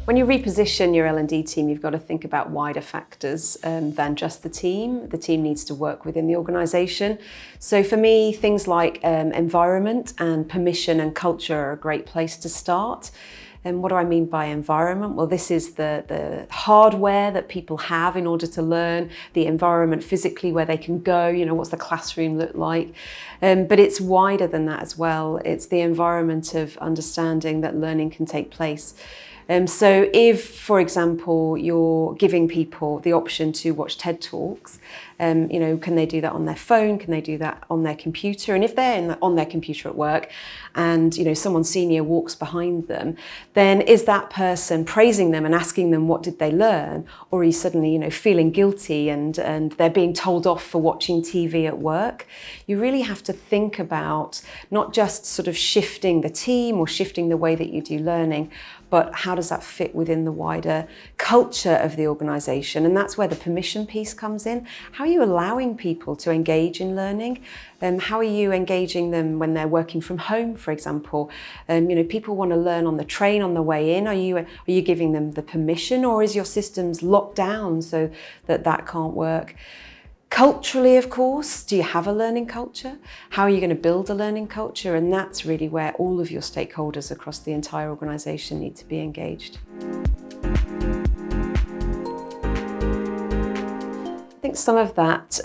When you reposition your L&D team, you've got to think about wider factors than just the team. The team needs to work within the organisation. So for me, things like environment and permission and culture are a great place to start. And what do I mean by environment? Well, this is the hardware that people have in order to learn, the environment physically where they can go, what's the classroom look like? But it's wider than that as well. It's the environment of understanding that learning can take place. So if, for example, you're giving people the option to watch TED Talks, can they do that on their phone? Can they do that on their computer? And if they're on their computer at work and, someone senior walks behind them, then is that person praising them and asking them what did they learn? Or are you suddenly, feeling guilty and they're being told off for watching TV at work? You really have to think about not just sort of shifting the team or shifting the way that you do learning, but how does that fit within the wider culture of the organisation? And that's where the permission piece comes in. How are you allowing people to engage in learning? How are you engaging them when they're working from home, for example? People want to learn on the train on the way in. Are you giving them the permission, or is your systems locked down so that can't work? Culturally, of course, do you have a learning culture? How are you going to build a learning culture? And that's really where all of your stakeholders across the entire organisation need to be engaged. I think some of that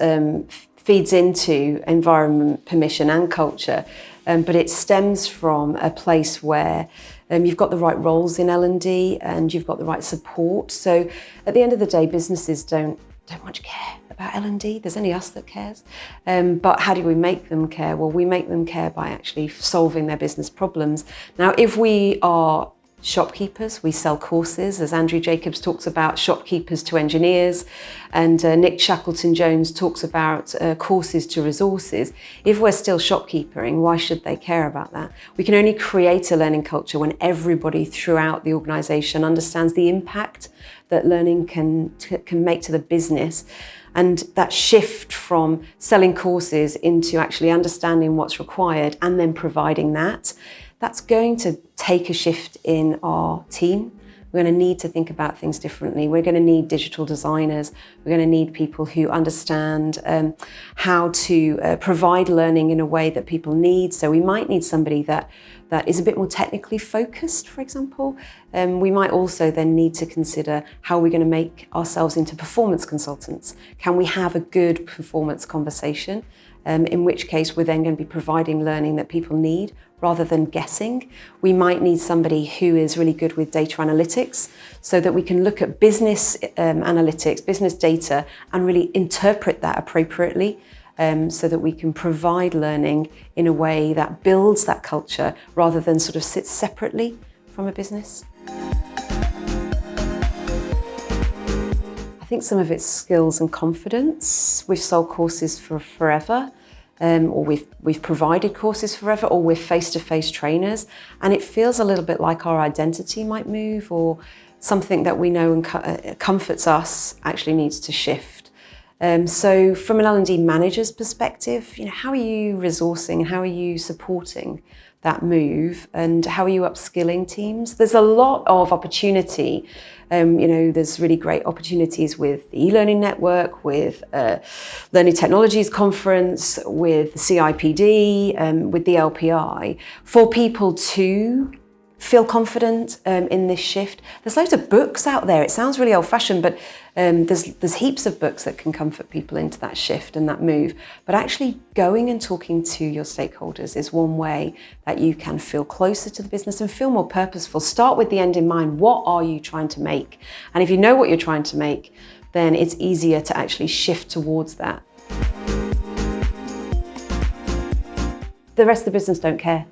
feeds into environment, permission and culture, but it stems from a place where you've got the right roles in L&D and you've got the right support. So at the end of the day, businesses don't much care about L&D. There's only us that cares. But how do we make them care? Well, we make them care by actually solving their business problems. Now, if we are shopkeepers, we sell courses, as Andrew Jacobs talks about shopkeepers to engineers, and Nick Shackleton-Jones talks about courses to resources. If we're still shopkeepering, why should they care about that? We can only create a learning culture when everybody throughout the organisation understands the impact that learning can make to the business. And that shift from selling courses into actually understanding what's required and then providing that's going to take a shift in our team. We're going to need to think about things differently. We're going to need digital designers. We're going to need people who understand how to provide learning in a way that people need. So we might need somebody that is a bit more technically focused, for example. We might also then need to consider how we're going to make ourselves into performance consultants. Can we have a good performance conversation? In which case we're then going to be providing learning that people need rather than guessing. We might need somebody who is really good with data analytics so that we can look at business analytics, business data, and really interpret that appropriately so that we can provide learning in a way that builds that culture rather than sort of sits separately from a business. I think some of it's skills and confidence. We've sold courses for forever, or we've provided courses forever, or we're face-to-face trainers, and it feels a little bit like our identity might move, or something that we know and comforts us actually needs to shift. So from an L&D manager's perspective, how are you resourcing and how are you supporting that move, and how are you upskilling teams? There's a lot of opportunity. There's really great opportunities with the e-learning network, with Learning Technologies Conference, with the CIPD, with the LPI, for people to feel confident in this shift. There's loads of books out there. It sounds really old-fashioned, but there's heaps of books that can comfort people into that shift and that move. But actually going and talking to your stakeholders is one way that you can feel closer to the business and feel more purposeful. Start with the end in mind. What are you trying to make? And if you know what you're trying to make, then it's easier to actually shift towards that. The rest of the business don't care.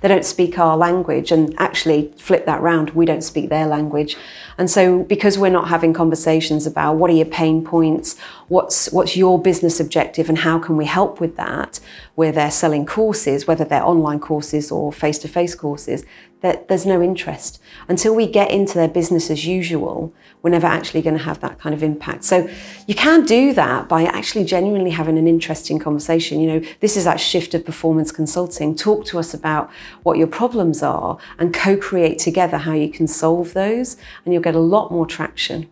They don't speak our language, and actually flip that round, we don't speak their language. And so because we're not having conversations about what are your pain points, what's your business objective and how can we help with that, where they're selling courses, whether they're online courses or face-to-face courses, there's no interest. Until we get into their business as usual, we're never actually going to have that kind of impact. So you can do that by actually genuinely having an interesting conversation. This is that shift of performance consulting. Talk to us about what your problems are and co-create together how you can solve those, and you'll get a lot more traction.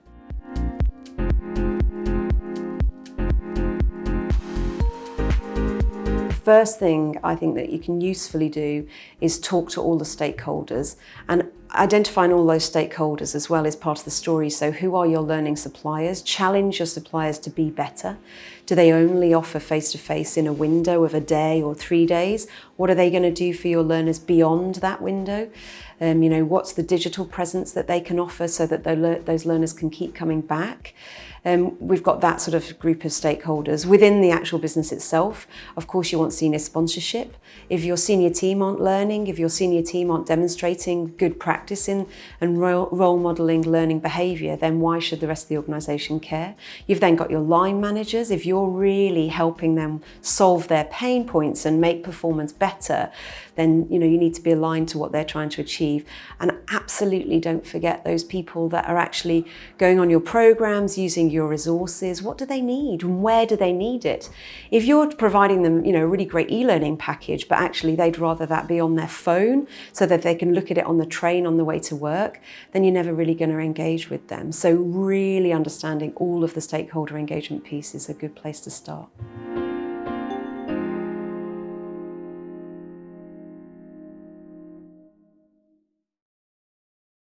First thing I think that you can usefully do is talk to all the stakeholders, and identifying all those stakeholders as well is part of the story. So who are your learning suppliers? Challenge your suppliers to be better. Do they only offer face-to-face in a window of a day or 3 days? What are they going to do for your learners beyond that window? What's the digital presence that they can offer so that those learners can keep coming back? We've got that sort of group of stakeholders. Within the actual business itself, of course, you want senior sponsorship. If your senior team aren't learning, if your senior team aren't demonstrating good practice in and role modelling learning behaviour, then why should the rest of the organisation care? You've then got your line managers. If you're really helping them solve their pain points and make performance better, then you need to be aligned to what they're trying to achieve. And absolutely don't forget those people that are actually going on your programs, using your resources. What do they need and where do they need it? If you're providing them, a really great e-learning package, but actually they'd rather that be on their phone so that they can look at it on the train on the way to work, then you're never really going to engage with them. So really understanding all of the stakeholder engagement piece is a good place to start.